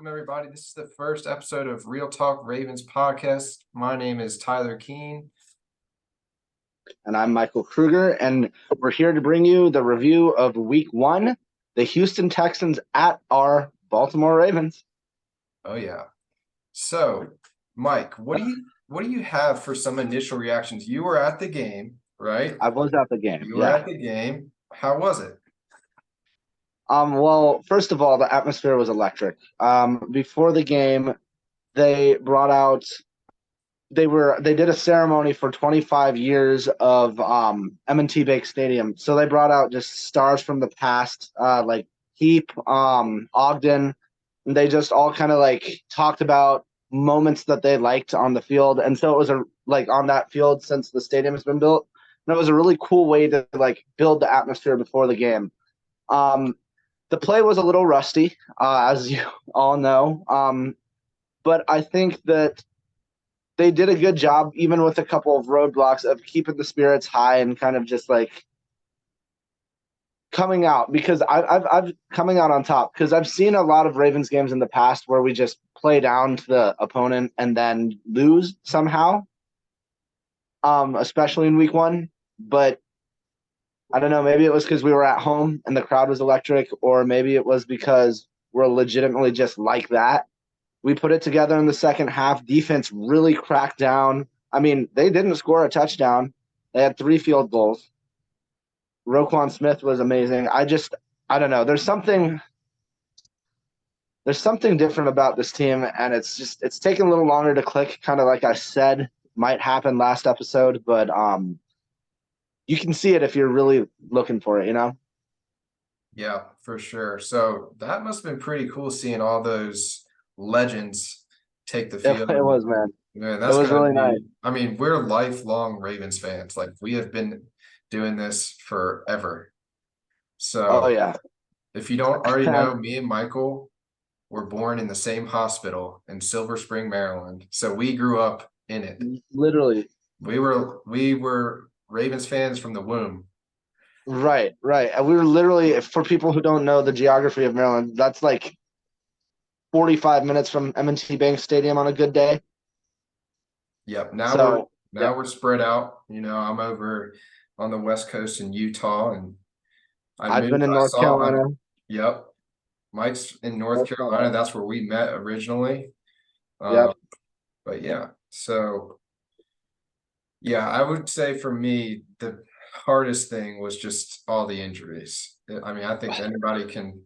welcome everybody. This is the first episode of Real Talk Ravens Podcast. My name is Tyler Keene. And I'm Michael Kruger, and we're here to bring you the review of Week 1, the Houston Texans at our Baltimore Ravens. Oh yeah. So, Mike, what do you have for some initial reactions? You were at the game, right? I was at the game. You were at the game. How was it? Well, first of all, the atmosphere was electric. Before the game, they did a ceremony for 25 years of M&T Bank Stadium. So they brought out just stars from the past, like Heap, Ogden, and they just all kind of like talked about moments that they liked on the field. And so it was on that field since the stadium has been built. And it was a really cool way to like build the atmosphere before the game. The play was a little rusty, as you all know. But I think that they did a good job, even with a couple of roadblocks, of keeping the spirits high and kind of just like coming out, because I've coming out on top, because I've seen a lot of Ravens games in the past where we just play down to the opponent and then lose somehow, especially in Week 1. But I don't know, maybe it was because we were at home and the crowd was electric, or maybe it was because we're legitimately just like that. We put it together in the second half. Defense really cracked down. I mean, they didn't score a touchdown. They had 3 field goals. Roquan Smith was amazing. I don't know. There's something different about this team, and it's taking a little longer to click, kind of like I said might happen last episode, but you can see it if you're really looking for it, you know? Yeah, for sure. So that must have been pretty cool seeing all those legends take the field. It was, man. Man, It was really nice. I mean, we're lifelong Ravens fans. Like, we have been doing this forever. So, Oh, yeah. if you don't already know, me and Michael were born in the same hospital in Silver Spring, Maryland. So we grew up in it. Literally. We were Ravens fans from the womb. Right. And we were literally, for people who don't know the geography of Maryland, that's like 45 minutes from M&T Bank Stadium on a good day. Yep. Now we're spread out. You know, I'm over on the West Coast in Utah, and I've been in North Carolina. Yep. Mike's in North Carolina. That's where we met originally. Yep. But yeah, so yeah, I would say for me, the hardest thing was just all the injuries. I mean, I think anybody can,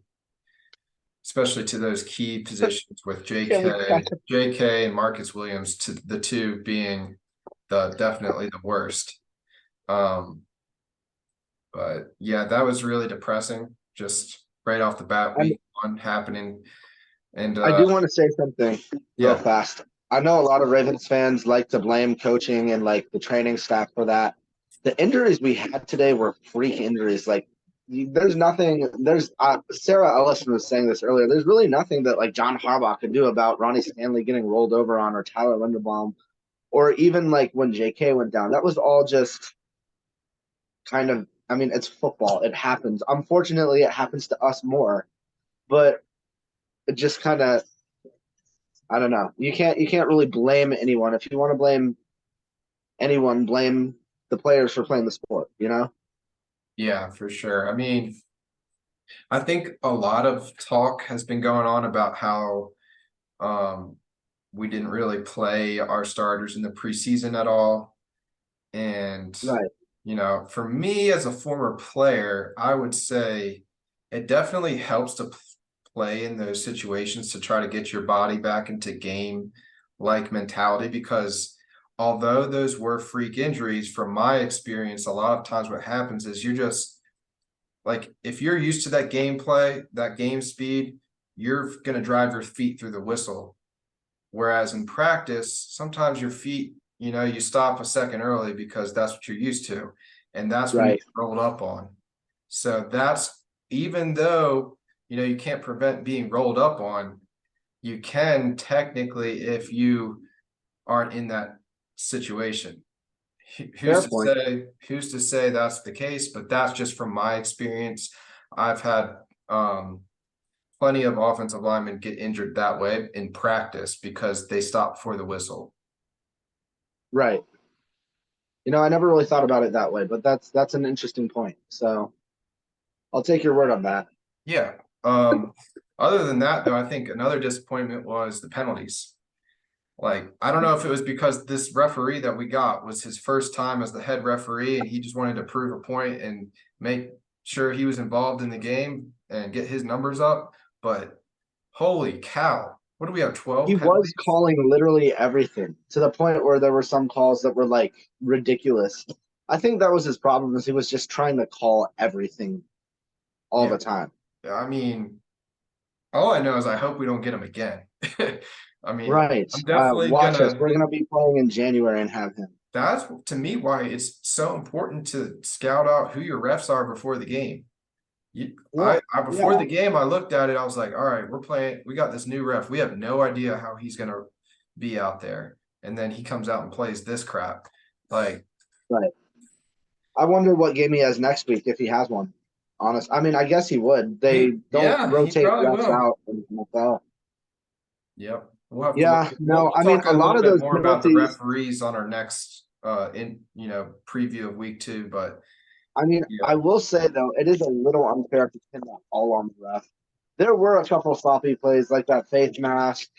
especially to those key positions with JK and Marcus Williams, to the two being definitely the worst. But yeah, that was really depressing. Just right off the bat, Week 1 happening. And I do want to say something real fast. I know a lot of Ravens fans like to blame coaching and like the training staff for that. The injuries we had today were freak injuries. Like, there's nothing. Sarah Ellison was saying this earlier. There's really nothing that like John Harbaugh could do about Ronnie Stanley getting rolled over on, or Tyler Linderbaum, or even like when JK went down. That was all just kind of. I mean, it's football. It happens. Unfortunately, it happens to us more, but it just kind of. I don't know. You can't really blame anyone. If you want to blame anyone, blame the players for playing the sport, you know? Yeah, for sure. I mean, I think a lot of talk has been going on about how we didn't really play our starters in the preseason at all. And, Right. you know, for me as a former player, I would say it definitely helps to play in those situations to try to get your body back into game-like mentality, because although those were freak injuries, from my experience, a lot of times what happens is you're just like, if you're used to that gameplay, that game speed, you're going to drive your feet through the whistle. Whereas in practice, sometimes your feet, you know, you stop a second early because that's what you're used to. And that's what you get rolled up on. So that's, even though, you know, you can't prevent being rolled up on, you can technically if you aren't in that situation. Who's to say that's the case? But that's just from my experience. I've had plenty of offensive linemen get injured that way in practice because they stop before the whistle. Right. I never really thought about it that way, but that's an interesting point. So I'll take your word on that. Yeah. Other than that, though, I think another disappointment was the penalties. Like, I don't know if it was because this referee that we got was his first time as the head referee and he just wanted to prove a point and make sure he was involved in the game and get his numbers up. But holy cow, what do we have, 12 He was penalties? calling literally everything to the point where there were some calls that were like ridiculous. I think that was his problem, is he was just trying to call everything all Yeah. the time. I mean, all I know is I hope we don't get him again. I mean, Right. I'm definitely Watch us. gonna. We're gonna be playing in January and have him. That's to me why it's so important to scout out who your refs are before the game. Well, Before yeah. the game, I looked at it. I was like, all right, we're playing. We got this new ref. We have no idea how he's gonna be out there, and then he comes out and plays this crap. Like, Right. I wonder what game he has next week if he has one. Honest. I mean, I guess he would. They don't he rotate probably refs will. out in the NFL. Yep, we'll have to look. Yeah. We'll No. I mean, talk a a lot little of bit those more about the penalties. referees on our next preview of week 2. But I mean, yeah, I will say though, it is a little unfair to pin that all on the ref. There were a couple of sloppy plays like that face mask.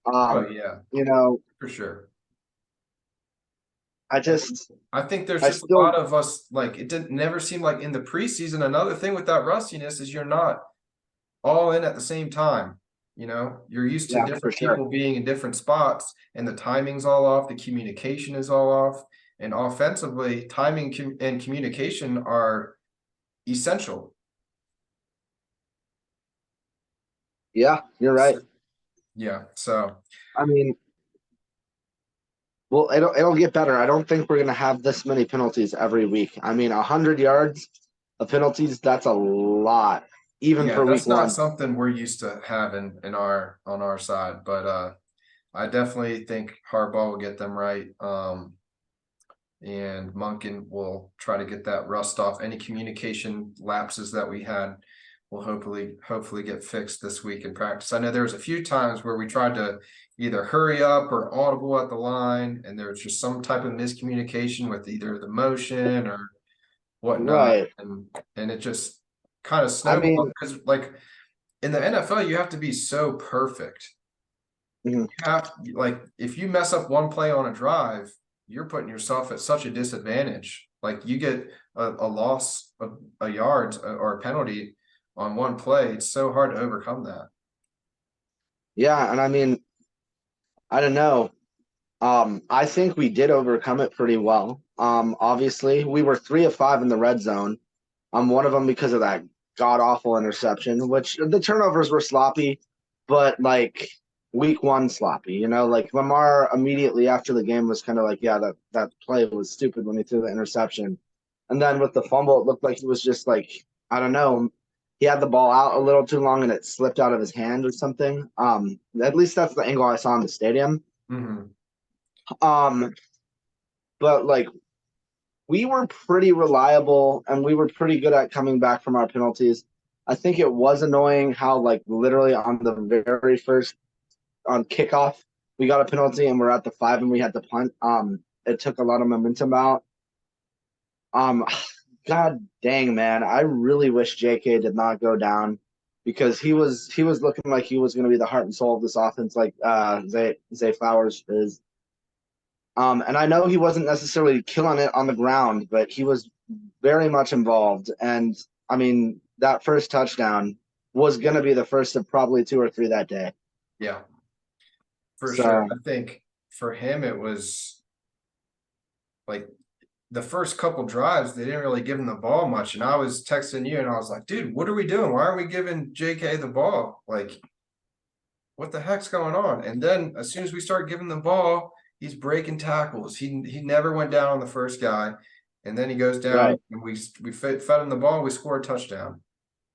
oh yeah, You know, for sure. I just, I think there's I just a lot still, of us, like, it didn't never seem like in the preseason. Another thing with that rustiness is you're not all in at the same time. You're used to yeah, for different sure. people being in different spots, and the timing's all off, the communication is all off. And offensively, timing and communication are essential. Yeah, you're right. Yeah. So, I mean, well, it'll get better. I don't think we're gonna have this many penalties every week. I mean, 100 yards of penalties, that's a lot, even yeah, for week that's not one. something we're used to having on our side, but I definitely think Harbaugh will get them right. And Monken will try to get that rust off. Any communication lapses that we had will hopefully get fixed this week in practice. I know there was a few times where we tried to either hurry up or audible at the line, and there was just some type of miscommunication with either the motion or whatnot, Right. and it just kind of I snowballed mean, because, like, in the NFL, you have to be so perfect. mhm. Like, if you mess up one play on a drive, you're putting yourself at such a disadvantage. Like, you get a loss of a yard or a penalty on one play, it's so hard to overcome that. Yeah, and I mean, I don't know. I think we did overcome it pretty well. Obviously, we were 3 of 5 in the red zone. One of them because of that god awful interception, which the turnovers were sloppy, but like week one sloppy. Like Lamar immediately after the game was kind of like, yeah, that play was stupid when he threw the interception, and then with the fumble, it looked like he was just like, I don't know. He had the ball out a little too long and it slipped out of his hand or something. At least that's the angle I saw in the stadium. Mm-hmm. Um, but like we were pretty reliable and we were pretty good at coming back from our penalties. I think it was annoying how like literally on the very first on kickoff we got a penalty and we're at the 5 and we had to punt. It took a lot of momentum out. Um, God dang man, I really wish JK did not go down because he was looking like he was going to be the heart and soul of this offense, like Zay Flowers is. And I know he wasn't necessarily killing it on the ground, but he was very much involved. And I mean, that first touchdown was going to be the first of probably 2 or 3 that day. Yeah, for sure. So, I think for him, it was like the first couple drives, they didn't really give him the ball much. And I was texting you and I was like, dude, what are we doing? Why aren't we giving JK the ball? Like, what the heck's going on? And then as soon as we start giving the ball, he's breaking tackles. He never went down on the first guy, and then he goes down, right. and we fed him the ball. We scored a touchdown,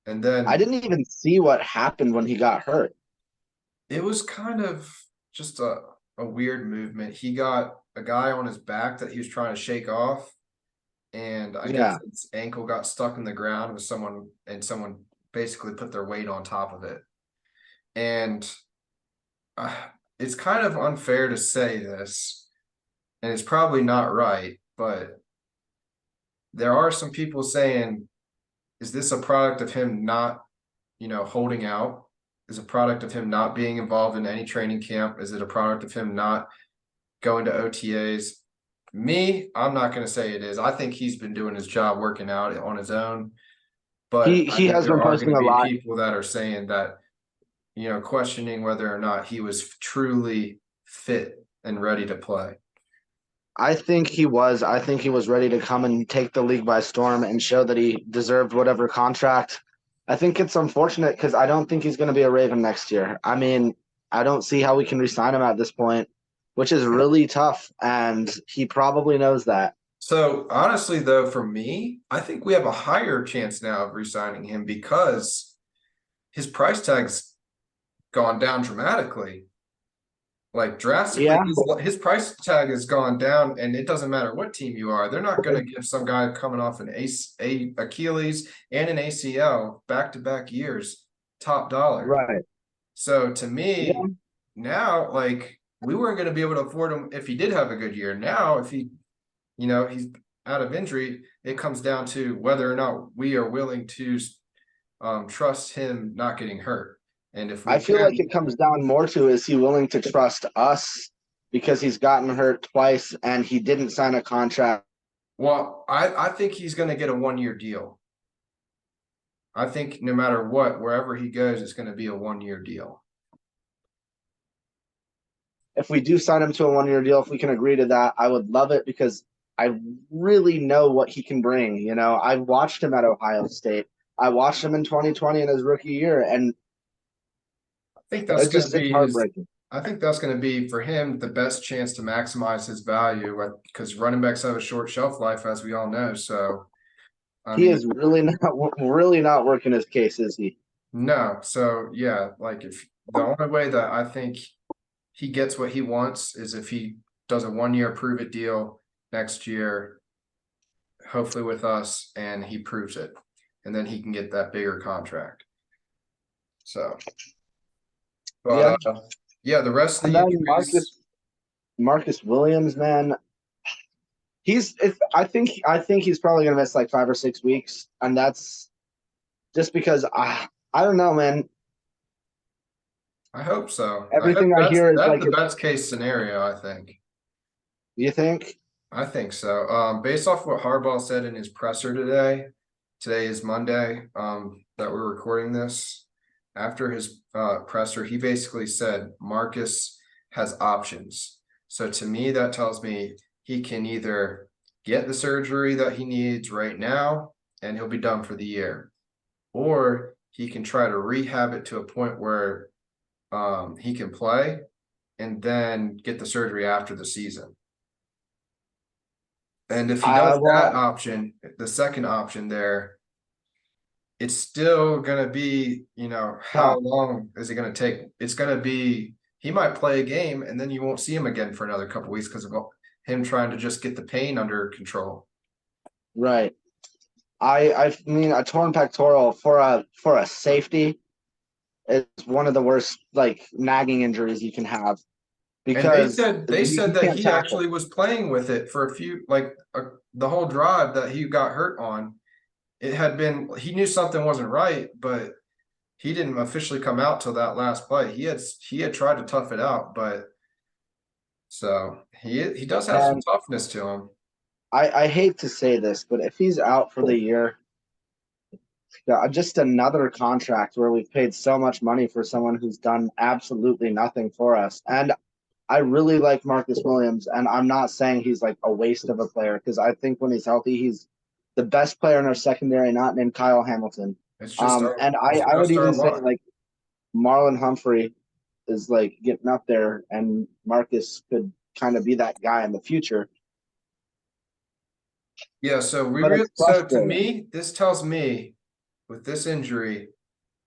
and I then didn't even see what happened when he got hurt. it was kind of just a weird movement. He got a guy on his back that he was trying to shake off, and I guess Yeah. his ankle got stuck in the ground with someone, and someone basically put their weight on top of it. And it's kind of unfair to say this, and it's probably not right, but there are some people saying, is this a product of him not, holding out? Is a product of him not being involved in any training camp? Is it a product of him not going to OTAs? Me, I'm not going to say it is. I think he's been doing his job working out on his own. But I He think has there been are going posting to a be lot. people that are saying that, questioning whether or not he was truly fit and ready to play. I think he was. I think he was ready to come and take the league by storm and show that he deserved whatever contract. I think it's unfortunate because I don't think he's going to be a Raven next year. I mean, I don't see how we can re-sign him at this point, which is really tough, and he probably knows that. So honestly, though, for me, I think we have a higher chance now of re-signing him because his price tag's gone down dramatically. Like drastically, Yeah, his price tag has gone down, and it doesn't matter what team you are. They're not going to give some guy coming off an Achilles and an ACL back-to-back years top dollar. right. So to Yeah, me, now like we weren't going to be able to afford him if he did have a good year. Now, if he's out of injury, it comes down to whether or not we are willing to trust him not getting hurt. And if we I feel like can, it comes down more to is he willing to trust us because he's gotten hurt twice and he didn't sign a contract. well, I think he's going to get a 1-year deal. I think no matter what, wherever he goes, it's going to be a 1-year deal. If we do sign him to a 1-year deal, if we can agree to that, I would love it because I really know what he can bring. You know, I watched him at Ohio State. I watched him in 2020 in his rookie year, and I think that's going to it's be his. heartbreaking. I think that's going to be for him the best chance to maximize his value because running backs have a short shelf life, as we all know. So, I He mean, is really not working his case, is he? no. So, yeah, like if the only way that I think he gets what he wants is if he does a 1-year prove it deal next year, hopefully with us, and he proves it, and then he can get that bigger contract. So, Yeah. but yeah, the rest of And the then injuries. Marcus Williams, man, I think he's probably gonna miss like 5 or 6 weeks, and that's just because I don't know, man. I hope so. I hope Everything I that's hear is that's like the best case scenario, I think. you think? I think so. Based off what Harbaugh said in his presser today is Monday, that we're recording this. After his presser, he basically said Marcus has options. So to me, that tells me he can either get the surgery that he needs right now and he'll be done for the year, or he can try to rehab it to a point where he can play and then get the surgery after the season. And if he does that Well, option, the second option there, it's still going to be, how tough. long is it going to take? It's going to be, he might play a game and then you won't see him again for another couple of weeks because of him trying to just get the pain under control. Right. I mean a torn pectoral for a safety is one of the worst like nagging injuries you can have And they because said they said you that can't he tackle. actually was playing with it for a few, like the whole drive that he got hurt on. It had been, he knew something wasn't right, but he didn't officially come out till that last play. He had tried to tough it out, but so he does have some And toughness to him. I hate to say this, but if he's out for the year, yeah, just another contract where we've paid so much money for someone who's done absolutely nothing for us. And I really like Marcus Williams, and I'm not saying he's like a waste of a player because I think when he's healthy, he's the best player in our secondary, not named Kyle Hamilton. And It's I would just our even say luck. like Marlon Humphrey is like getting up there, and Marcus could kind of be that guy in the future. Yeah, But it's so to frustrating. me, this tells me with this injury,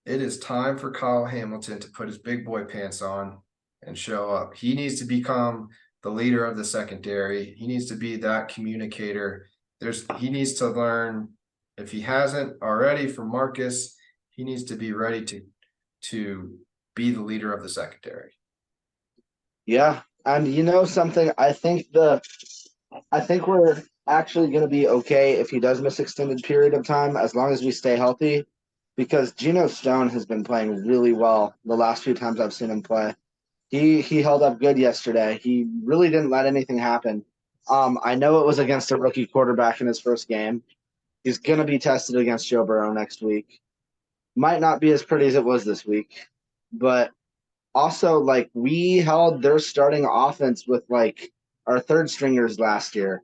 it is time for Kyle Hamilton to put his big boy pants on and show up. He needs to become the leader of the secondary. He needs to be that communicator. He needs to learn, if he hasn't already from Marcus, he needs to be ready to be the leader of the secondary. Yeah. And you know something? I think we're actually going to be okay if he does miss extended period of time, as long as we stay healthy, because Geno Stone has been playing really well the last few times I've seen him play. He held up good yesterday. He really didn't let anything happen. I know it was against a rookie quarterback in his first game. He's going to be tested against Joe Burrow next week. Might not be as pretty as it was this week, but also, like, we held their starting offense with, like, our third stringers last year.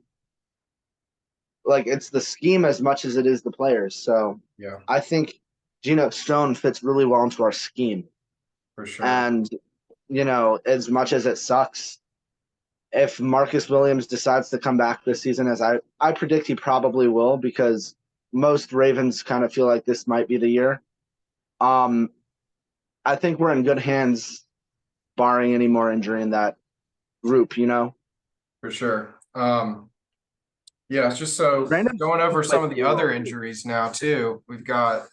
Like, it's the scheme as much as it is the players. So Yeah, I think Geno Stone fits really well into our scheme. for sure. And, you know, as much as it sucks, if Marcus Williams decides to come back this season, as I predict he probably will, because most Ravens kind of feel like this might be the year. I think we're in good hands, barring any more injury in that group, you know? For sure. Yeah, it's just so Brandon going over some played of the pretty well, other too. injuries now too. We've got,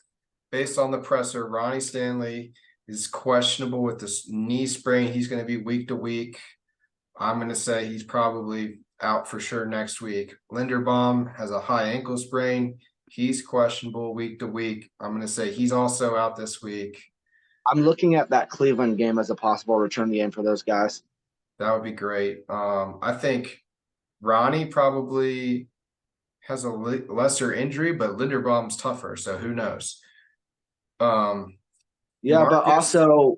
based on the presser, Ronnie Stanley is questionable with this knee sprain. He's going to be week to week. I'm going to say he's probably out for sure next week. Linderbaum has a high ankle sprain. He's questionable week to week. I'm going to say he's also out this week. I'm looking at that Cleveland game as a possible return game for those guys. That would be great. I think Ronnie probably has a lesser injury, but Linderbaum's tougher, so who knows? Yeah, but Marcus, also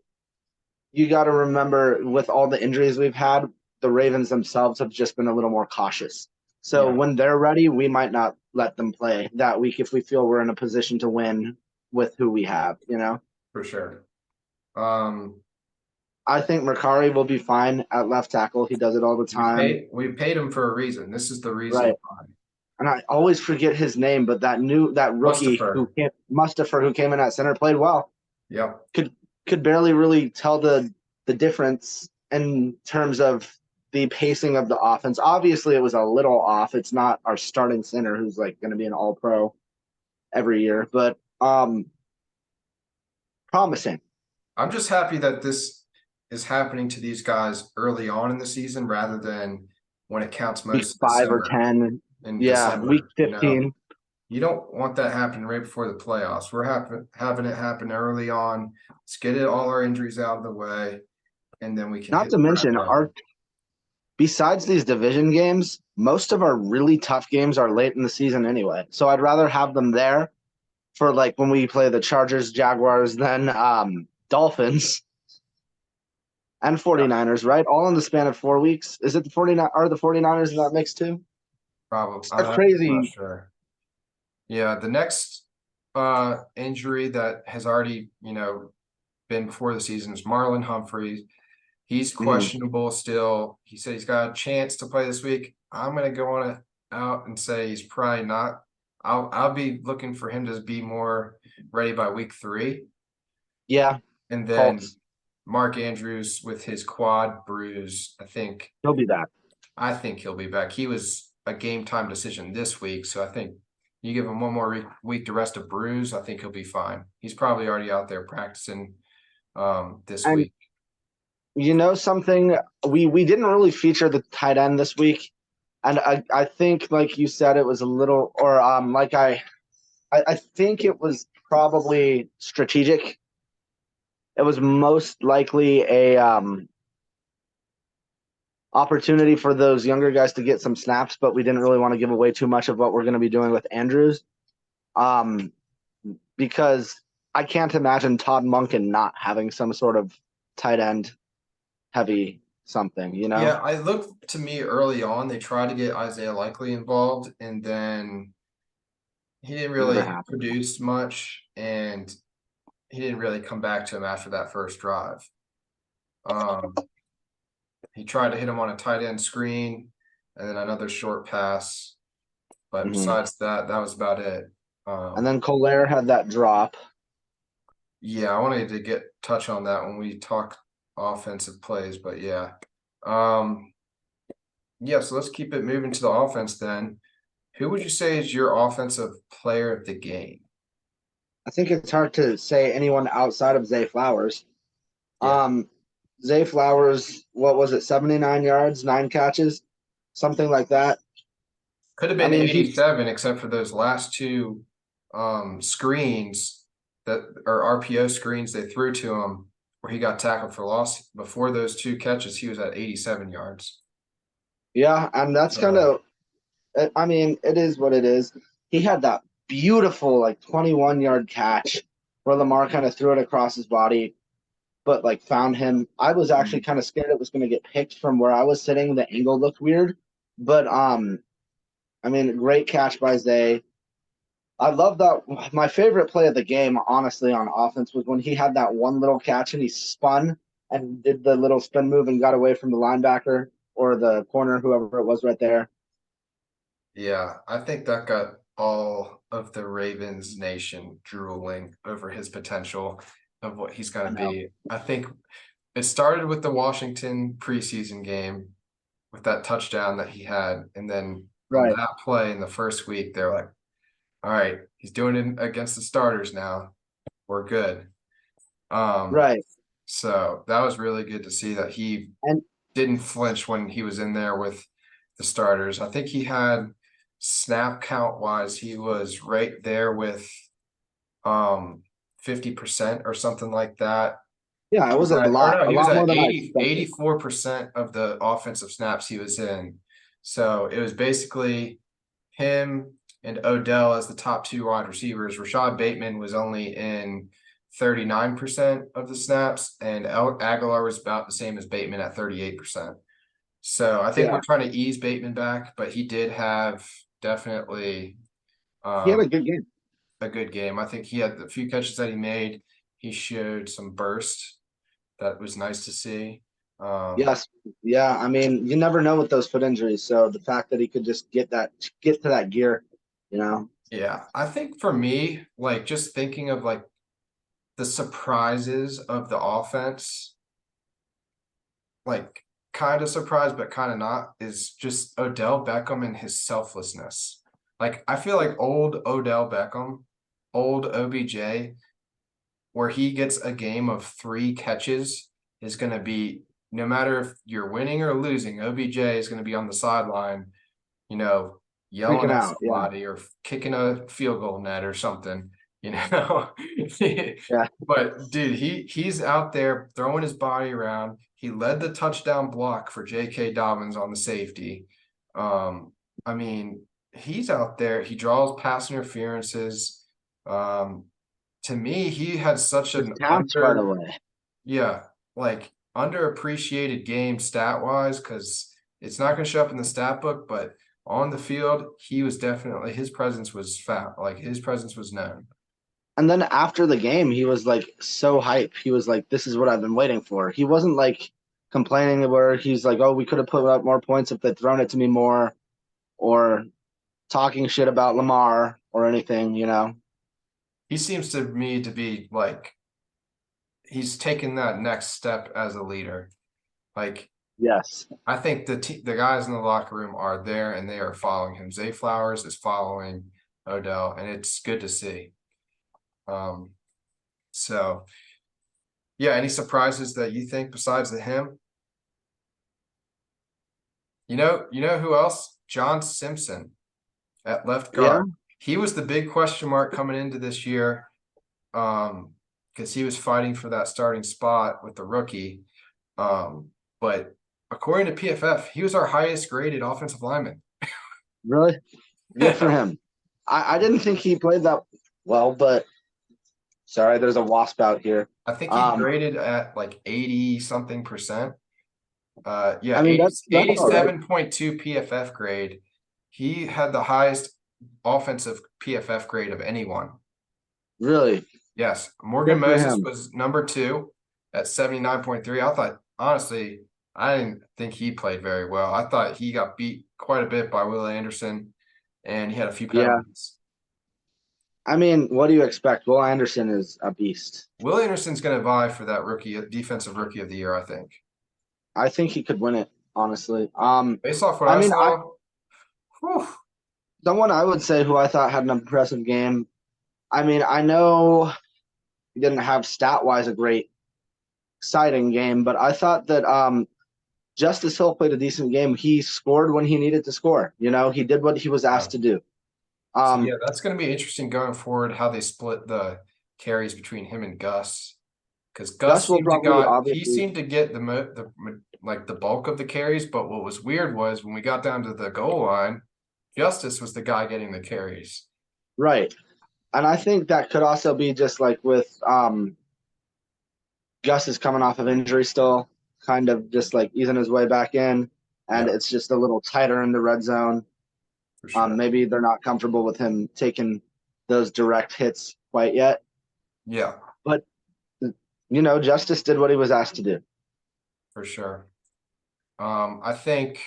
you got to remember, with all the injuries we've had, the Ravens themselves have just been a little more cautious. So yeah, when they're ready, we might not let them play that week if we feel we're in a position to win with who we have, you know? for sure. Um, I think Mercari will be fine at left tackle. He does it all the time. we paid him for a reason. This is the reason Right. why. And I always forget his name, but that rookie Mustafer. Mustafer, who came in at center, played well. Yep, Could barely really tell the difference in terms of the pacing of the offense. Obviously, it was a little off. It's not our starting center who's like going to be an All Pro every year, but promising. I'm just happy that this is happening to these guys early on in the season rather than when it counts Week most of 5 or 10, in yeah, week December. 15. You don't want that happening right before the playoffs. We're having it happen early on. Let's get it all our injuries out of the way, and then we can Not hit to the ground mention, running. our besides these division games, most of our really tough games are late in the season anyway. So I'd rather have them there for, like, when we play the Chargers, Jaguars, then Dolphins and Yeah, 49ers, right? All in the span of 4 weeks. Is it the 49 are the 49ers in that mix too? probably. A I'm not crazy. sure. Yeah, the next injury that has already, been before the season is Marlon Humphrey. He's Mhm. questionable still. He said he's got a chance to play this week. I'm gonna go on it out and say he's probably not. I'll be looking for him to be more ready by week 3. Yeah, And then Colts. Mark Andrews with his quad bruise, He'll be back. I think he'll be back. He was a game time decision this week, so I think you give him one more week to rest a bruise. I think he'll be fine. He's probably already out there practicing this And week. you know something, we didn't really feature the tight end this week, and I think, like you said, it was a little, or like I think it was probably strategic. It was most likely a opportunity for those younger guys to get some snaps, but we didn't really want to give away too much of what we're going to be doing with Andrews, um, because I can't imagine Todd Monken not having some sort of tight end heavy something, you know? Yeah, I looked to me early on. They tried to get Isaiah Likely involved, and then he didn't Never really happened. produce much, and he didn't really come back to him after that first drive. He tried to hit him on a tight end screen and then another short pass. But Hmm. besides that, that was about it. And then Collier had that drop. Yeah, I wanted to touch on that when we talk offensive plays, but yeah. Um, yeah, so let's keep it moving to the offense then. Who would you say is your offensive player of the game? I think it's hard to say anyone outside of Zay Flowers. Yeah. Zay Flowers, what was it, 79 yards, 9 catches, something like that. Could have I been mean, he's 87, except for those last two screens that or RPO screens they threw to him where he got tackled for loss. Before those two catches, he was at 87 yards. yeah, and that's kind So of, I mean, it is what it is. He had that beautiful like 21-yard catch where Lamar kind of threw it across his body, but like found him. I was actually kind of scared it was going to get picked from where I was sitting. The angle looked weird, but I mean, great catch by Zay. I love that. My favorite play of the game, honestly, on offense was when he had that one little catch and he spun and did the little spin move and got away from the linebacker or the corner, whoever it was right there. yeah, I think that got all of the Ravens nation drooling over his potential of what he's going I to know. be. I think it started with the Washington preseason game with that touchdown that he had. And then on Right. that play in the first week, they're like, all right, he's doing it against the starters now. We're good. Um, Right. so that was really good to see that he And didn't flinch when he was in there with the starters. I think he had snap count wise, he was right there with 50% or something like that. yeah, He it was was a at, or lot, no, a he was lot more at than I 80, expected. 84% of the offensive snaps he was in. So it was basically him and Odell as the top two wide receivers. Rashad Bateman was only in 39% of the snaps, and Aguilar was about the same as Bateman at 38%. So I think Yeah, we're trying to ease Bateman back, but he did have definitely he had a um, good game. a good game. I think he had the few catches that he made. He showed some burst that was nice to see. Yes, yeah. I mean, you never know with those foot injuries. So the fact that he could just get to that gear, you know. Yeah, I think for me, like just thinking of like the surprises of the offense, like kind of surprised, but kind of not, is just Odell Beckham and his selflessness. Like I feel like old Odell Beckham, old OBJ, where he gets a game of 3 catches is going to be no matter if you're winning or losing, OBJ is going to be on the sideline, you know, yelling Freaking at out. Yeah. somebody or kicking a field goal net or something, you know. Yeah. But dude, he's out there throwing his body around. He led the touchdown block for J.K. Dobbins on the safety. I mean, he's out there. He draws pass interferences. Um, to me, he had such His an talent's right away. yeah, like underappreciated game stat wise because it's not going to show up in the stat book, but on the field, he was definitely his presence was fat. Like his presence was known. And then after the game, he was like so hype. He was like, "This is what I've been waiting for." He wasn't like complaining where he's like, "Oh, we could have put up more points if they'd thrown it to me more," or talking shit about Lamar or anything. You know? He seems to me to be like he's taken that next step as a leader. Like Yes. I think the guys in the locker room are there and they are following him. Zay Flowers is following Odell, and it's good to see. Um, so yeah, any surprises that you think besides the him? You know who else? John Simpson at left Yeah. guard. He was the big question mark coming into this year, because he was fighting for that starting spot with the rookie. But according to PFF, he was our highest graded offensive lineman. Really? Good for him. I didn't think he played that well, but sorry, there's a wasp out here. I think he Um, graded at like 80 something percent. Yeah, I mean 80, that's all right. 87.2 PFF grade. He had the highest offensive PFF grade of anyone. Really Yes, Morgan good for Moses him. was number 2 at 79.3. I thought, honestly, I didn't think he played very well. I thought he got beat quite a bit by Will Anderson, and he had a few Yeah. penalties. I mean, what do you expect? Will Anderson is a beast. Will Anderson's going to vie for that defensive rookie of the year, I think. I think he could win it, honestly. Based off what I I mean, saw, whew, someone I would say who I thought had an impressive game. I mean, I know he didn't have stat wise a great exciting game, but I thought that Justice Hill played a decent game. He scored when he needed to score. He did what he was asked to do. So yeah, that's going to be interesting going forward how they split the carries between him and Gus, because Gus will probably he obviously seemed to get the bulk of the carries, but what was weird was when we got down to the goal line, Justice was the guy getting the carries. right, and I think that could also be just like with Gus is coming off of injury still, kind of just like easing his way back in, and Yeah, it's just a little tighter in the red zone. for sure. Maybe they're not comfortable with him taking those direct hits quite yet. Yeah, But Justice did what he was asked to do. for sure. I think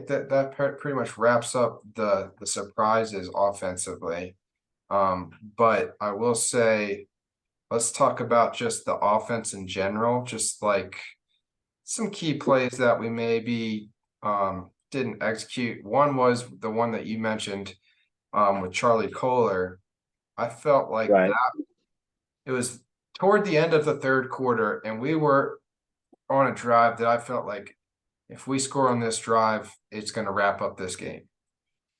that pretty much wraps up the surprises offensively. But I will say, let's talk about just the offense in general, just like some key plays that we maybe didn't execute. One was the one that you mentioned with Charlie Kohler. I felt like Right. that it was toward the end of the third quarter, and we were on a drive that I felt like if we score on this drive, it's going to wrap up this game.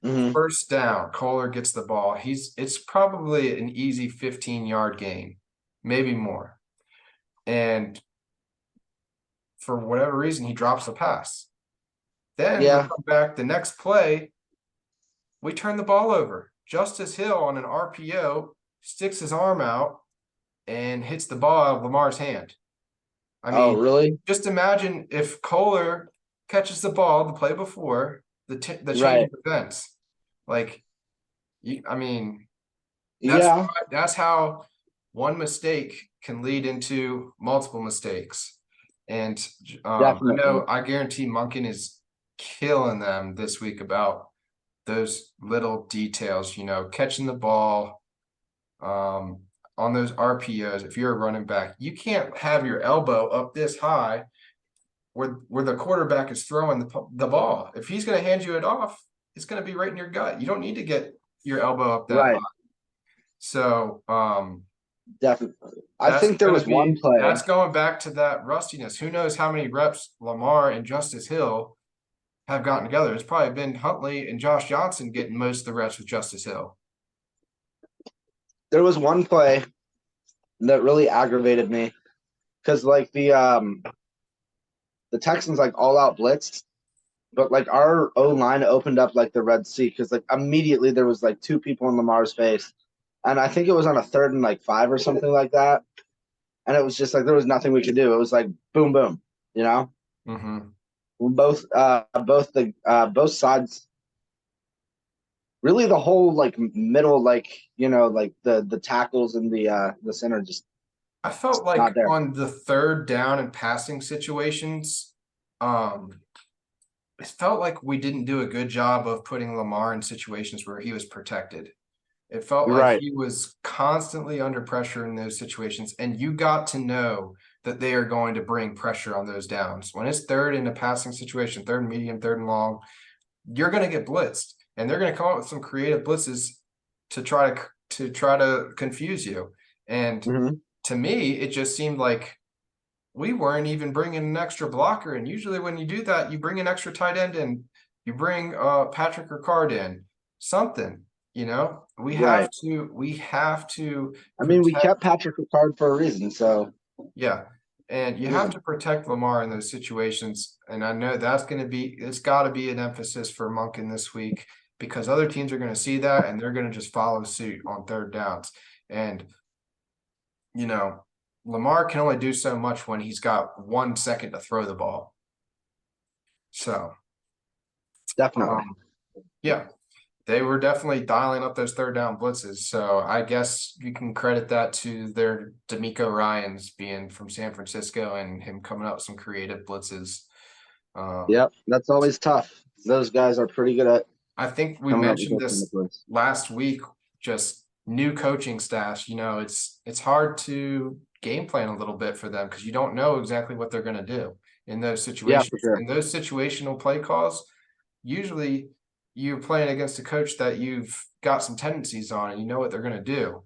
Mm-hmm. First down, Kohler gets the ball. It's probably an easy 15-yard gain, maybe more. And for whatever reason, he drops the pass. Then we come back the next play, we turn the ball over. Justice Hill on an RPO sticks his arm out and hits the ball out of Lamar's hand. I mean, really? Just imagine if Kohler catches the ball the play before the change of defense. That's how one mistake can lead into multiple mistakes. And I guarantee Monken is killing them this week about those little details, catching the ball on those RPOs. If you're a running back, you can't have your elbow up this high where the quarterback is throwing the ball. If he's going to hand you it off, it's going to be right in your gut. You don't need to get your elbow up that high. So definitely. I think there was one play. That's going back to that rustiness. Who knows how many reps Lamar and Justice Hill have gotten together? It's probably been Huntley and Josh Johnson getting most of the reps with Justice Hill. There was one play that really aggravated me because like the Texans like all out blitzed, but like our O-line opened up like the Red Sea because like immediately there was like two people in Lamar's face. And I think it was on a 3rd and 5 or something like that. And it was just like there was nothing we could do. It was like boom, boom, Mm-hmm. Both sides. Really, the whole like middle, like like the tackles and the center just. I felt like on the 3rd down and passing situations, it felt like we didn't do a good job of putting Lamar in situations where he was protected. It felt like he was constantly under pressure in those situations, and you got to know that they are going to bring pressure on those downs. When it's 3rd in a passing situation, 3rd and medium, 3rd and long, you're going to get blitzed, and they're going to come up with some creative blitzes to try to confuse you. And to me, it just seemed like we weren't even bringing an extra blocker. And usually when you do that, you bring an extra tight end in, you bring Patrick Ricard in, something. We have to. I mean, we kept Patrick Ricard for a reason, so. Yeah, and you have to protect Lamar in those situations, and I know it's got to be an emphasis for Monken this week because other teams are going to see that and they're going to just follow suit on 3rd downs. And Lamar can only do so much when he's got 1 second to throw the ball. So, definitely, yeah. They were definitely dialing up those 3rd down blitzes. So I guess you can credit that to their D'Amico Ryans being from San Francisco and him coming up with some creative blitzes. Yep, that's always tough. Those guys are pretty good at. I think we mentioned this last week, just new coaching staffs. It's hard to game plan a little bit for them because you don't know exactly what they're going to do in those situations. Yeah, for sure. And those situational play calls, usually – you're playing against a coach that you've got some tendencies on and you know what they're going to do.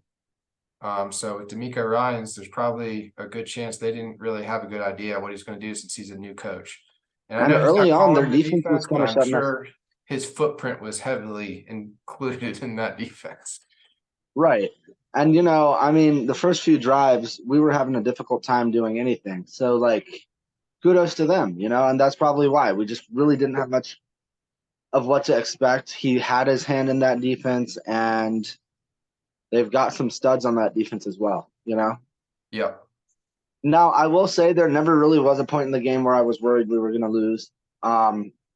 So with D'Amico Ryans, there's probably a good chance they didn't really have a good idea what he's going to do since he's a new coach. And I And know he's early not on, their calling the defense was defense, but kind of I'm shutting us. sure his footprint was heavily included in that defense. Right. And, I mean, the first few drives, we were having a difficult time doing anything. So, kudos to them, and that's probably why. We just really didn't have much of what to expect. He had his hand in that defense, and they've got some studs on that defense as well, Yep. Now, I will say there never really was a point in the game where I was worried we were going to lose.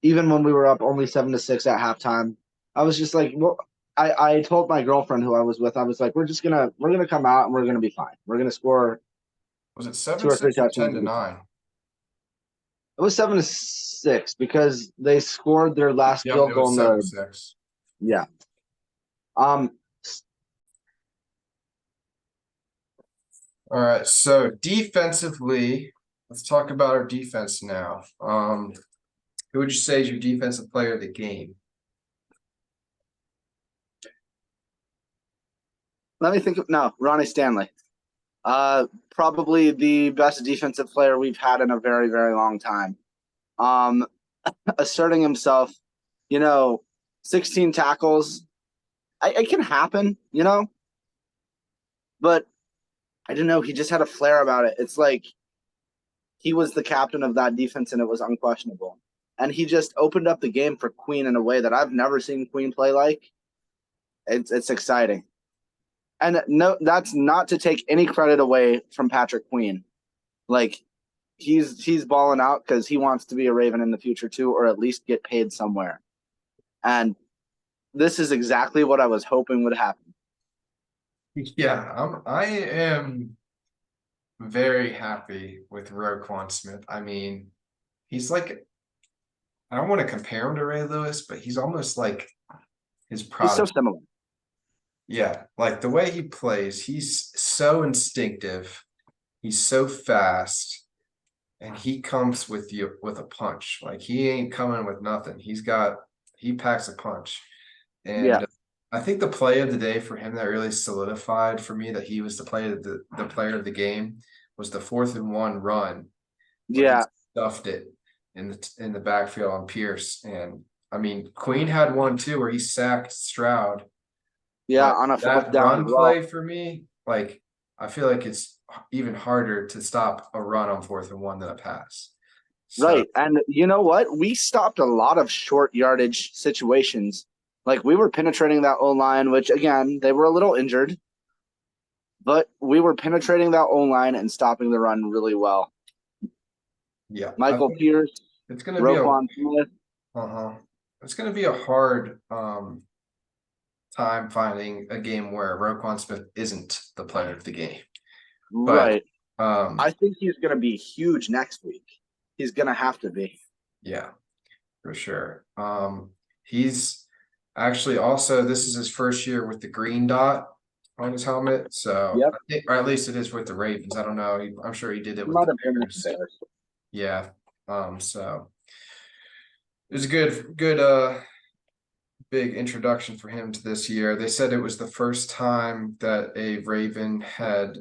Even when we were up only 7-6 at halftime, I was just like, well, I told my girlfriend who I was with, I was like, we're gonna come out and we're gonna be fine. We're gonna score. Was it 2 or 3 7-6 or touchdowns. 10-9? It was 7-6 because they scored their last field It goal was in the 7-6. yeah. All right, so defensively, let's talk about our defense now. Who would you say is your defensive player of the game? Let me think. No, Ronnie Stanley. Probably the best defensive player we've had in a very, very long time. Asserting himself, 16 tackles. It can happen, but I don't know. He just had a flair about it. It's like he was the captain of that defense, and it was unquestionable. And he just opened up the game for Queen in a way that I've never seen Queen play like. It's exciting. And no, that's not to take any credit away from Patrick Queen. He's balling out because he wants to be a Raven in the future too, or at least get paid somewhere. And this is exactly what I was hoping would happen. Yeah, I am very happy with Roquan Smith. I mean, he's like, I don't want to compare him to Ray Lewis, but he's almost like his product. He's so similar. Yeah, like the way he plays, he's so instinctive. He's so fast, and he comes with you with a punch. Like he ain't coming with nothing. He packs a punch. And I think the play of the day for him that really solidified for me that he was the player of the game was the 4th and 1 run. Yeah, he stuffed it in the backfield on Pierce, and I mean Queen had one too where he sacked Stroud. Yeah, on a 4th down run play for me, like I feel like it's even harder to stop a run on 4th and 1 than a pass. Right. And you know what? We stopped a lot of short yardage situations. Like we were penetrating that O-line, which again, they were a little injured, but we were penetrating that O-line and stopping the run really well. Yeah. Michael Pierce, it's gonna Roquan Smith. It's gonna be a hard time finding a game where Roquan Smith isn't the player of the game. Right. I think he's gonna be huge next week. He's gonna have to be. Yeah, for sure. He's actually also, this is his first year with the green dot on his helmet. So, or at least it is with the Ravens. I don't know. I'm sure he did it with the Bears. Yeah. So it was a good big introduction for him to this year. They said it was the first time that a Raven had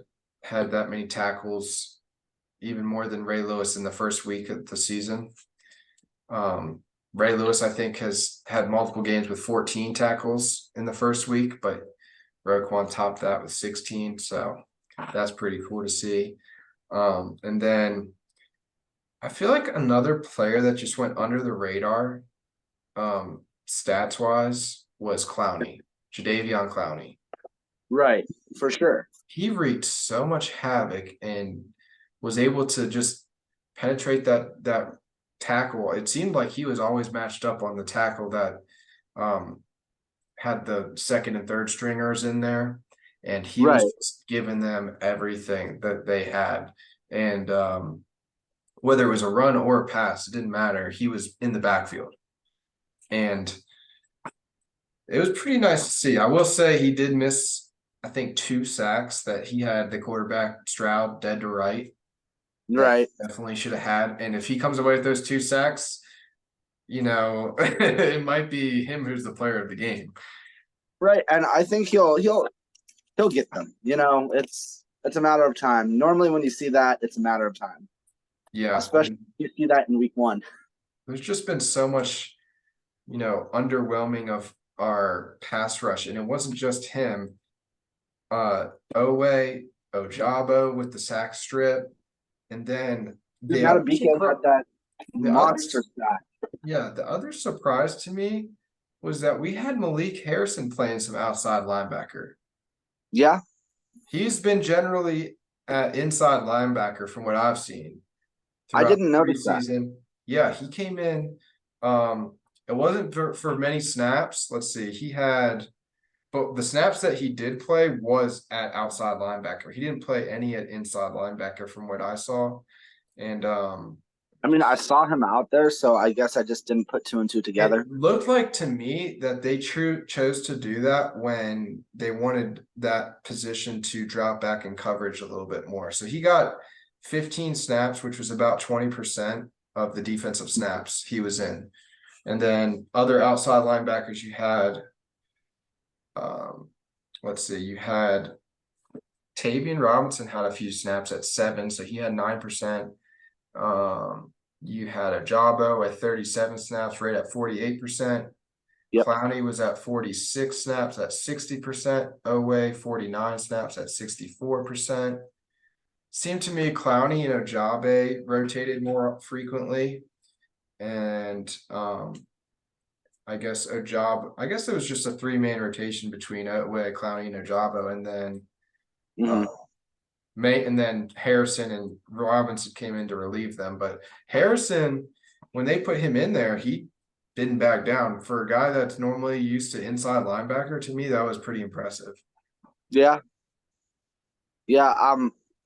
that many tackles, even more than Ray Lewis in the first week of the season. Ray Lewis, I think, has had multiple games with 14 tackles in the first week, but Roquan topped that with 16. So that's pretty cool to see. And then I feel like another player that just went under the radar, stats wise, was Clowney, Jadeveon Clowney. Right, for sure. He wreaked so much havoc and was able to just penetrate that tackle. It seemed like he was always matched up on the tackle that had the second and third stringers in there, and he was just giving them everything that they had. And whether it was a run or a pass, it didn't matter. He was in the backfield. And it was pretty nice to see. I will say he did miss, I think, 2 sacks that he had the quarterback Stroud dead to right. Right. Definitely should have had. And if he comes away with those 2 sacks, it might be him who's the player of the game. Right. And I think he'll he'll get them. It's a matter of time. Normally, when you see that, it's a matter of time. Yeah, Especially if you see that in week 1. there's just been so much, underwhelming of our pass rush, and it wasn't just him. Owe, Ojabo with the sack strip, and then Dude, the other Matabika had that the other monster sack. yeah, the other surprise to me was that we had Malik Harrison playing some outside linebacker. Yeah, He's been generally at inside linebacker from what I've seen I throughout didn't the notice that. preseason. Yeah, he came in. It wasn't for many snaps. Let's see, but the snaps that he did play was at outside linebacker. He didn't play any at inside linebacker from what I saw. And I mean, I saw him out there, so I guess I just didn't put 2 and 2 together. It looked like to me that they chose to do that when they wanted that position to drop back in coverage a little bit more. So he got 15 snaps, which was about 20% of the defensive snaps he was in. And then other outside linebackers you had, let's see, you had Tavian Robinson had a few snaps at 7, so he had 9%. You had a Ojabo at 37 snaps, right at 48%. Yep. Clowney was at 46 snaps at 60%. Owe 49 snaps at 64%. Seemed to me Clowney and Ojabe rotated more frequently. And I guess it was just a 3-man rotation between Owe, Clowney, and Ojabo, and then and then Harrison and Robinson came in to relieve them. But Harrison, when they put him in there, he didn't back down. For a guy that's normally used to inside linebacker, to me, that was pretty impressive. Yeah. Yeah.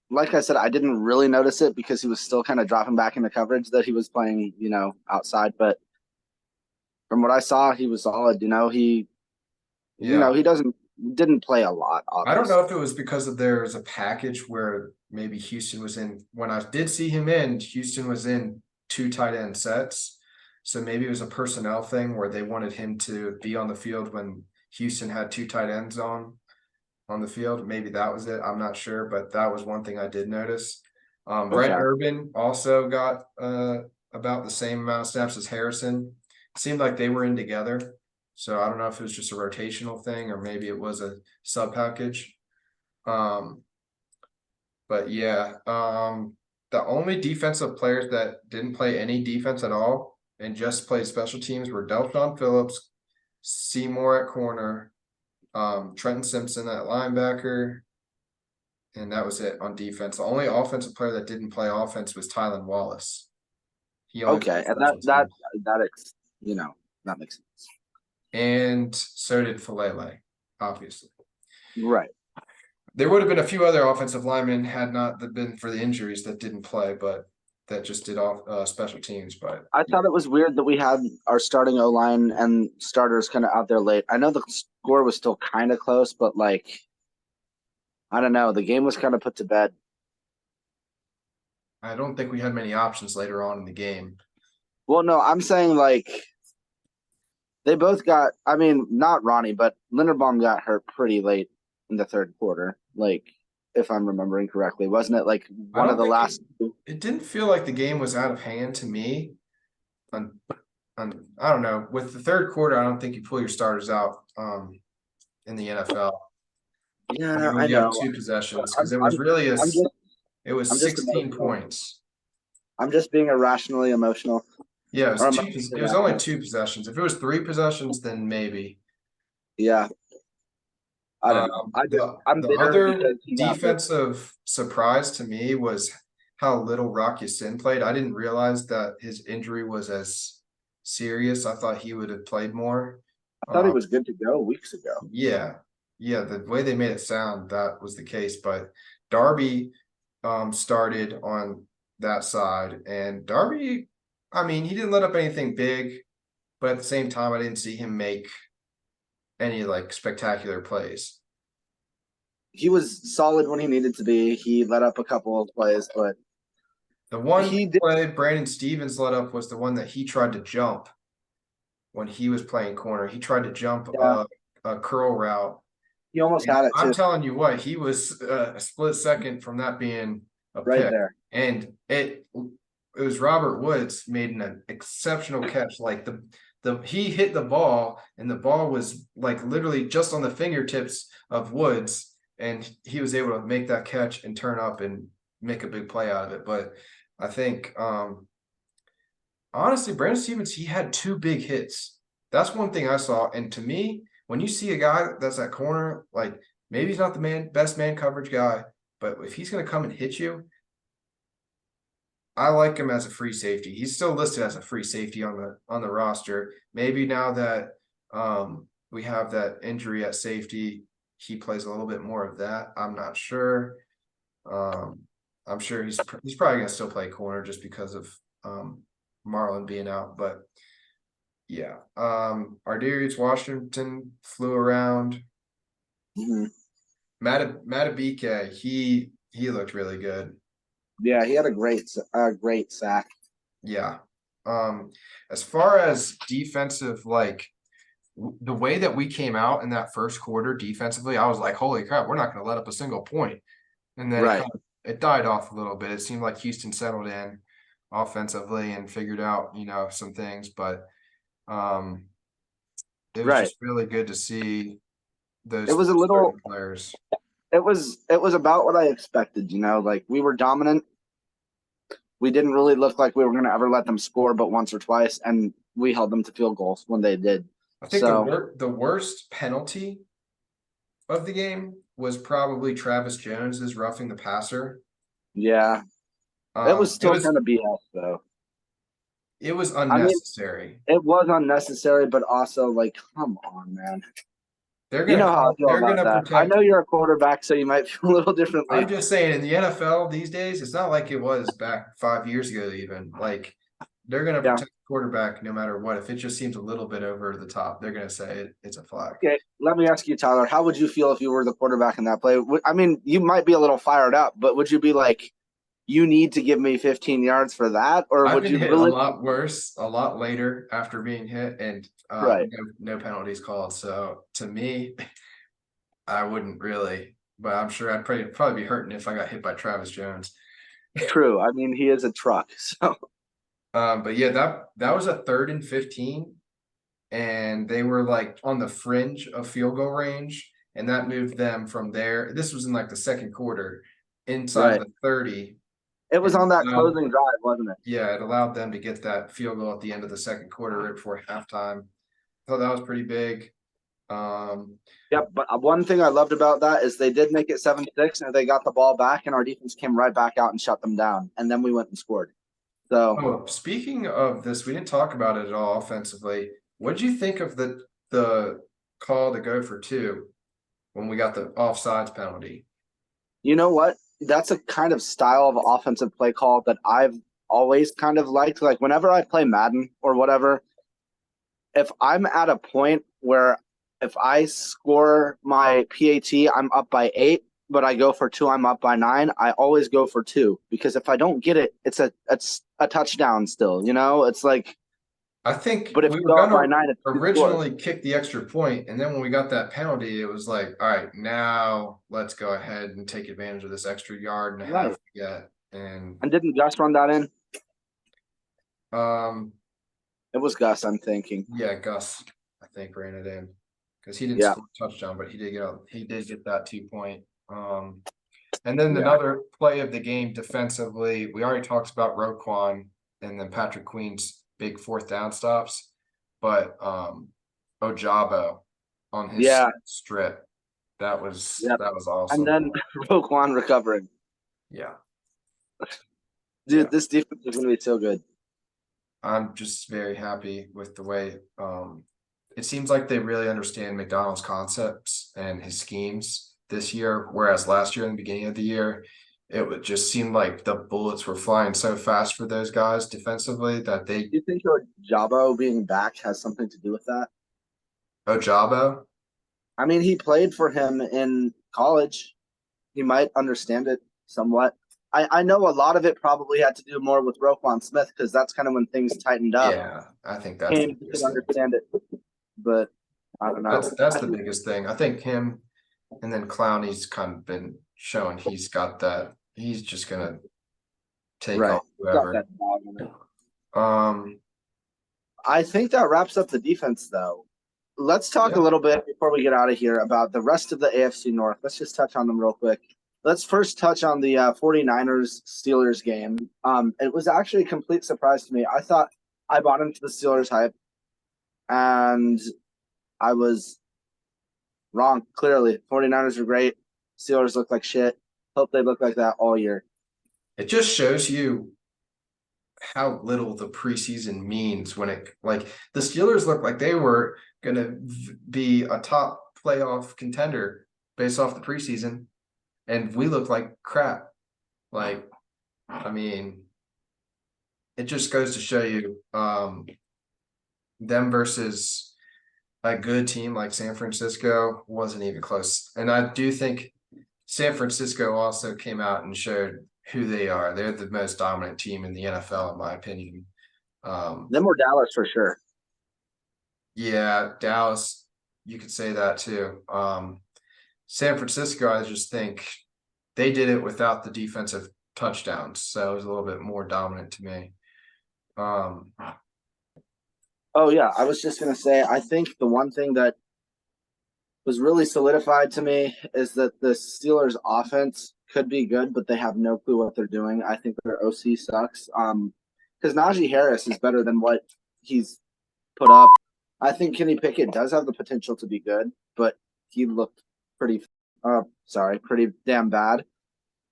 Like I said, I didn't really notice it because he was still kind of dropping back into coverage that he was playing, outside. But from what I saw, he was solid. He didn't play a lot. Obviously. I don't know if it was because there's a package where maybe Houston was in. When I did see him in, Houston was in 2 tight end sets. So maybe it was a personnel thing where they wanted him to be on the field when Houston had 2 tight ends on the field. Maybe that was it. I'm not sure, but that was one thing I did notice. Brent Urban also got about the same amount of snaps as Harrison. Seemed like they were in together. So I don't know if it was just a rotational thing or maybe it was a sub package. But yeah, the only defensive players that didn't play any defense at all and just played special teams were Delton Phillips, Seymour at corner, Trenton Simpson at linebacker, and that was it on defense. The only offensive player that didn't play offense was Tylan Wallace. And that makes sense. And so did Falele, obviously. Right. There would have been a few other offensive linemen had not been for the injuries that didn't play, but that just did off special teams. But I thought it was weird that we had our starting O-line and starters kind of out there late. I know the score was still kind of close, but I don't know. The game was kind of put to bed. I don't think we had many options later on in the game. Well, no, I'm saying they both got, I mean, not Ronnie, but Linderbaum got hurt pretty late in the third quarter, if I'm remembering correctly. Wasn't it one of the last? It didn't feel like the game was out of hand to me. I don't know. With the third quarter, I don't think you pull your starters out in the NFL. Yeah, I know. 2 possessions because it was really it was 16 points. I'm just being irrationally emotional. Yeah, it was only 2 possessions. If it was 3 possessions, then maybe. Yeah. I don't know. The other defensive surprise to me was how little Rock Ya-Sin played. I didn't realize that his injury was as serious. I thought he would have played more. I thought he was good to go weeks ago. Yeah. Yeah, the way they made it sound, that was the case. But Darby started on that side. And Darby, I mean, he didn't let up anything big. But at the same time, I didn't see him make any spectacular plays. He was solid when he needed to be. He let up a couple of plays, but the one play Brandon Stevens let up was the one that he tried to jump when he was playing corner. He tried to jump a curl route He almost And had it I'm too, telling you what, he was a split second from that being a right pick. there. And it was Robert Woods made an exceptional catch. Like he hit the ball and the ball was like literally just on the fingertips of Woods, and he was able to make that catch and turn up and make a big play out of it. But I think honestly, Brandon Stevens, he had two big hits. That's one thing I saw. And to me, when you see a guy that's at corner, like maybe he's not the best man coverage guy, but if he's going to come and hit you, I like him as a free safety. He's still listed as a free safety on the roster. Maybe now that we have that injury at safety, he plays a little bit more of that. I'm not sure. I'm sure he's probably going to still play corner just because of Marlon being out, but yeah. Ardarius Washington flew around. Mm-hmm. Matabike, he looked really good. Yeah, he had a great sack. Yeah. As far as defensive, like the way that we came out in that first quarter defensively, I was like, holy crap, we're not going to let up a single point. And then Right. it died off a little bit. It seemed like Houston settled in offensively and figured out, some things, but it was just really good to see those It was a little players. It was about what I expected, like we were dominant. We didn't really look like we were going to ever let them score but once or twice, and we held them to field goals when they did. I think the worst penalty of the game was probably Travis Jones's roughing the passer. Yeah. It was still kind of BS though. It was unnecessary. It was unnecessary, but also like, come on, man. They're gonna how I feel about that. protect. I know you're a quarterback, so you might feel a little differently. I'm just saying, in the NFL these days, it's not like it was back 5 years ago. Even like they're gonna protect the quarterback no matter what. If it just seems a little bit over the top, they're gonna say it's a flag. Okay, let me ask you, Tyler. How would you feel if you were the quarterback in that play? I mean, you might be a little fired up, but would you be like, you need to give me 15 yards for that, or I've would been you hit really? a lot worse, a lot later after being hit, and Right. no penalties called. So to me, I wouldn't really, but I'm sure I'd probably be hurting if I got hit by Travis Jones. True. I mean, he is a truck. So. But yeah, that was a 3rd and 15, and they were like on the fringe of field goal range, and that moved them from there. This was in like the second quarter, inside the 30. It was on that closing drive, wasn't it? Yeah, it allowed them to get that field goal at the end of the second quarter, right before halftime. I thought that was pretty big. Yep, but one thing I loved about that is they did make it 7-6, and they got the ball back, and our defense came right back out and shut them down, and then we went and scored. So, speaking of this, we didn't talk about it at all offensively. What did you think of the call to go for 2 when we got the offsides penalty? You know what? That's a kind of style of offensive play call that I've always kind of liked. Like whenever I play Madden or whatever, if I'm at a point where if I score my PAT, I'm up by 8, but I go for 2, I'm up by 9. I always go for 2 because if I don't get it, it's a touchdown still. It's like. I think but if we you were go up by gonna 9, it's originally kick the extra point, and then when we got that penalty, it was like, all right, now let's go ahead and take advantage of this extra yard and a half we get. And didn't Gus run that in? It was Gus, I'm thinking. Yeah, Gus, I think, ran it in because he didn't score a touchdown, but he did get that 2-point. And then another play of the game defensively, we already talked about Roquan and then Patrick Queen's big 4th down stops, but Ojabo on his strip, that was awesome. And then Roquan recovering. Yeah. Dude, this defense is going to be so good. I'm just very happy with the way it seems like they really understand McDonald's concepts and his schemes this year, whereas last year in the beginning of the year, it would just seem like the bullets were flying so fast for those guys defensively that they. Do you think Ojabo being back has something to do with that? Ojabo? I mean, he played for him in college. He might understand it somewhat. I know a lot of it probably had to do more with Roquan Smith because that's kind of when things tightened up. Yeah, I think that's the biggest thing. Understand it, but I don't know. That's the biggest thing. I think him And then Clowney's kind of been showing he's got that. He's just gonna take on Right. Got whoever. that dog in it. Um, I think that wraps up the defense, though. Let's talk a yeah. little bit before we get out of here about the rest of the AFC North. Let's just touch on them real quick. Let's first touch on the 49ers-Steelers game. It was actually a complete surprise to me. I thought I bought into the Steelers hype, and I was wrong, clearly. 49ers are great. Steelers look like shit. Hope they look like that all year. It just shows you how little the preseason means when it like the Steelers look like they were gonna be a top playoff contender based off the preseason, and we look like crap. Like, I mean, it just goes to show you them versus a good team like San Francisco wasn't even close. And I do think San Francisco also came out and showed who they are. They're the most dominant team in the NFL, in my opinion. Them or Dallas for sure. Yeah, Dallas, you could say that too. San Francisco, I just think they did it without the defensive touchdowns, so it was a little bit more dominant to me. Oh, yeah. I was just going to say, I think the one thing that was really solidified to me is that the Steelers offense could be good, but they have no clue what they're doing. I think their OC sucks. Because Najee Harris is better than what he's put up. I think Kenny Pickett does have the potential to be good, but he looked pretty damn bad.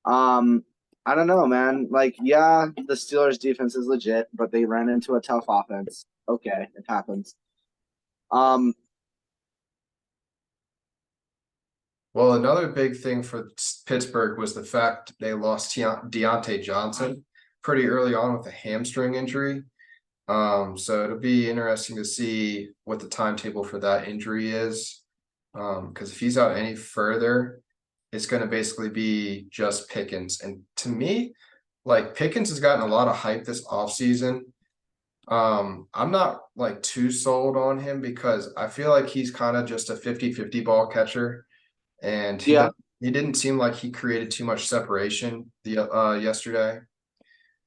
I don't know, man. Like, yeah, the Steelers defense is legit, but they ran into a tough offense. Okay, it happens. Well, another big thing for Pittsburgh was the fact they lost Deontay Johnson pretty early on with a hamstring injury. So it'll be interesting to see what the timetable for that injury is. Because if he's out any further, it's going to basically be just Pickens. And to me, like Pickens has gotten a lot of hype this offseason. I'm not like too sold on him because I feel like he's kind of just a 50-50 ball catcher. And he didn't seem like he created too much separation yesterday.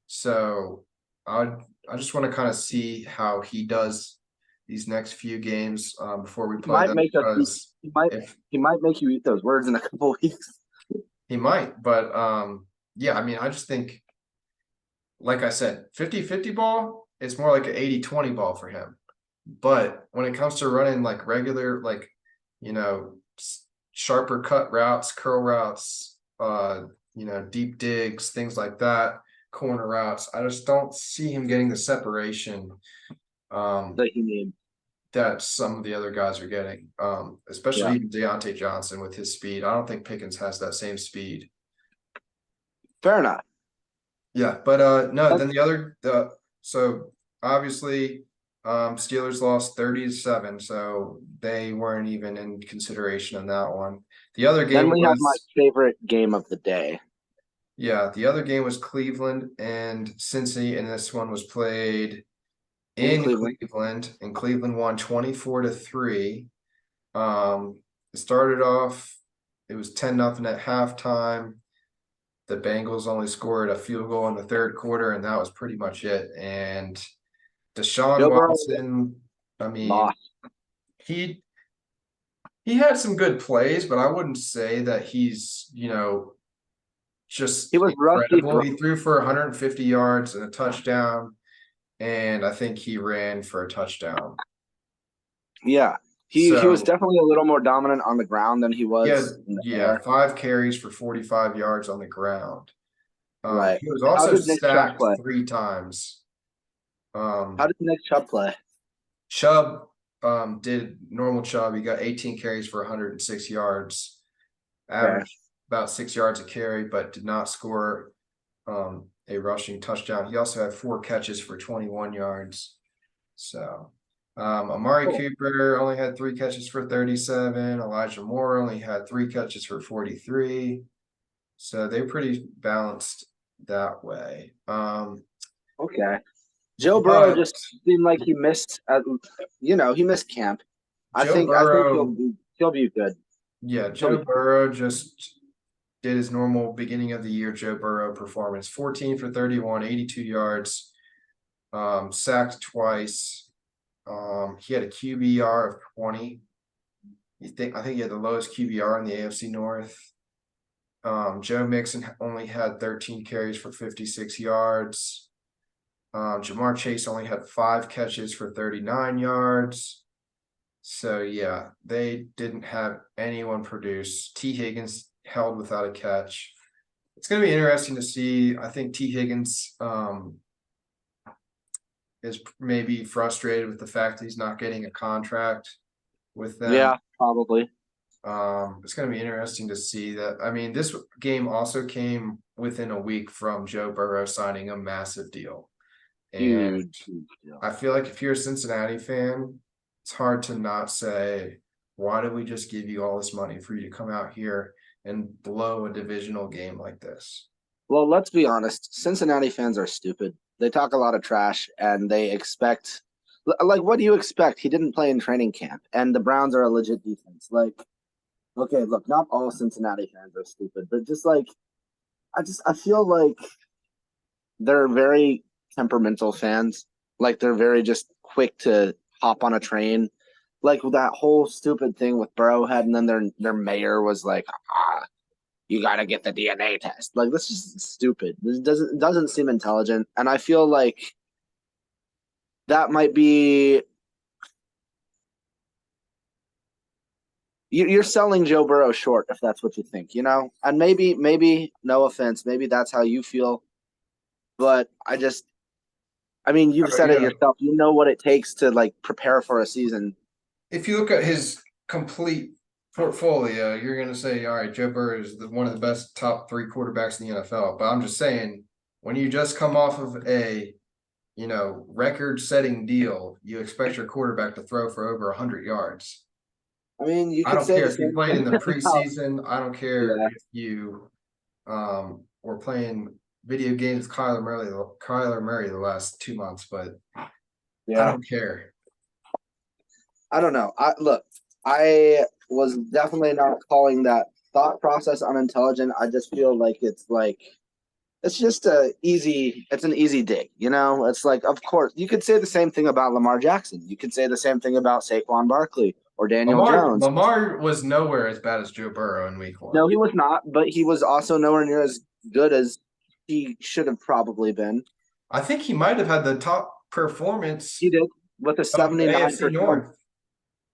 So I just want to kind of see how he does these next few games before we play them. Because he might make you eat those words in a couple weeks. He might, but yeah, I mean, I just think, like I said, 50-50 ball is more like an 80-20 ball for him. But when it comes to running like regular, like, sharper cut routes, curl routes, deep digs, things like that, corner routes, I just don't see him getting the separation that he needs. That some of the other guys are getting, especially even Deontay Johnson with his speed. I don't think Pickens has that same speed. Fair enough. Yeah, but no, then so obviously Steelers lost 30-7, so they weren't even in consideration on that one. The other game have my favorite game of the day. Yeah, the other game was Cleveland and Cincy, and this one was played in Cleveland, and Cleveland won 24-3. It started off, it was 10-0 at halftime. The Bengals only scored a field goal in the third quarter, and that was pretty much it. And Deshaun Watson, I mean, he had some good plays, but I wouldn't say that he's, just he was incredible. He threw for 150 yards and a touchdown, and I think he ran for a touchdown. Yeah. He was definitely a little more dominant on the ground than he was. Yeah, 5 carries for 45 yards on the ground. Right. He was also sacked 3 times. How did Nick Chubb play? Chubb did normal Chubb. He got 18 carries for 106 yards, averaged about 6 yards a carry, but did not score a rushing touchdown. He also had 4 catches for 21 yards. So Amari Cooper only had 3 catches for 37. Elijah Moore only had 3 catches for 43. So they're pretty balanced that way. Okay. Joe Burrow just seemed like he missed he missed camp. I think he'll be good. Yeah, Joe Burrow just did his normal beginning of the year Joe Burrow performance. 14 for 31, 82 yards, sacked twice. He had a QBR of 20. I think he had the lowest QBR in the AFC North. Joe Mixon only had 13 carries for 56 yards. Jamar Chase only had 5 catches for 39 yards. So yeah, they didn't have anyone produce. T. Higgins held without a catch. It's going to be interesting to see. I think T. Higgins is maybe frustrated with the fact that he's not getting a contract with them. Yeah, probably. It's going to be interesting to see that. I mean, this game also came within a week from Joe Burrow signing a massive deal. And Huge deal. I feel like if you're a Cincinnati fan, it's hard to not say, why did we just give you all this money for you to come out here and blow a divisional game like this? Well, let's be honest. Cincinnati fans are stupid. They talk a lot of trash, and they expect – like, what do you expect? He didn't play in training camp, and the Browns are a legit defense. Like, okay, look, not all Cincinnati fans are stupid, but just like I feel like they're very temperamental fans. Like they're very just quick to hop on a train. Like that whole stupid thing with Burrowhead, and then their mayor was like, you got to get the DNA test. Like this is stupid. This doesn't seem intelligent, and I feel like that might be. You're selling Joe Burrow short if that's what you think, you know? And maybe, no offense, maybe that's how you feel. But I mean, you've said it yourself. You know what it takes to, like, prepare for a season. If you look at his complete portfolio, you're going to say, all right, Joe Burrow is one of the best top 3 quarterbacks in the NFL. But I'm just saying, when you just come off of a, record-setting deal, you expect your quarterback to throw for over 100 yards. I mean, you I could don't say care the if you same played in the thing preseason. I don't care if you were playing video games with Kyler Murray the last 2 months, but I don't care. I don't know. I was definitely not calling that thought process unintelligent. I just feel like it's just an easy dig, you know? It's like, of course, you could say the same thing about Lamar Jackson. You could say the same thing about Saquon Barkley or Daniel Jones. Lamar was nowhere as bad as Joe Burrow in week 1. No, he was not, but he was also nowhere near as good as he should have probably been. I think he might have had the top performance. He did with a 79%.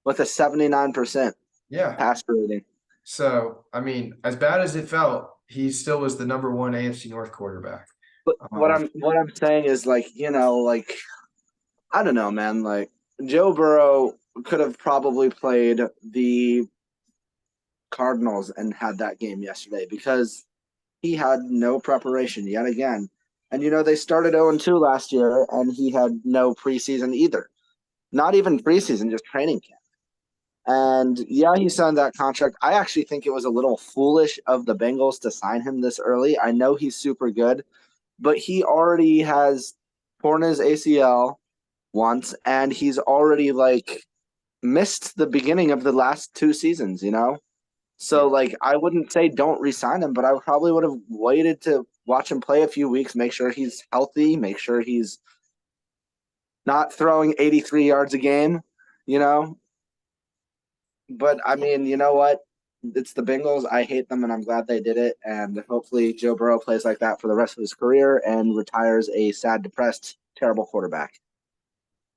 With a 79% pass rating. So, I mean, as bad as it felt, he still was the number 1 AFC North quarterback. But what I'm saying is, like, I don't know, man. Like, Joe Burrow could have probably played the Cardinals and had that game yesterday because he had no preparation yet again. And, they started 0-2 last year, and he had no preseason either. Not even preseason, just training camp. And, yeah, he signed that contract. I actually think it was a little foolish of the Bengals to sign him this early. I know he's super good, but he already has torn his ACL once, and he's already, missed the beginning of the last 2 seasons, So, I wouldn't say don't re-sign him, but I probably would have waited to watch him play a few weeks, make sure he's healthy, make sure he's not throwing 83 yards a game, But, I mean, you know what? It's the Bengals. I hate them, and I'm glad they did it. And hopefully Joe Burrow plays like that for the rest of his career and retires a sad, depressed, terrible quarterback.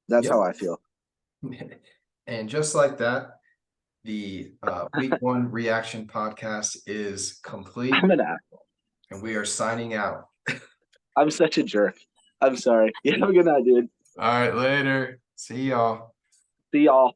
That's how I feel. And just like that, the Week 1 Reaction Podcast is complete. I'm an asshole. And we are signing out. I'm such a jerk. I'm sorry. You have a good night, dude. All right, later. See y'all. See y'all.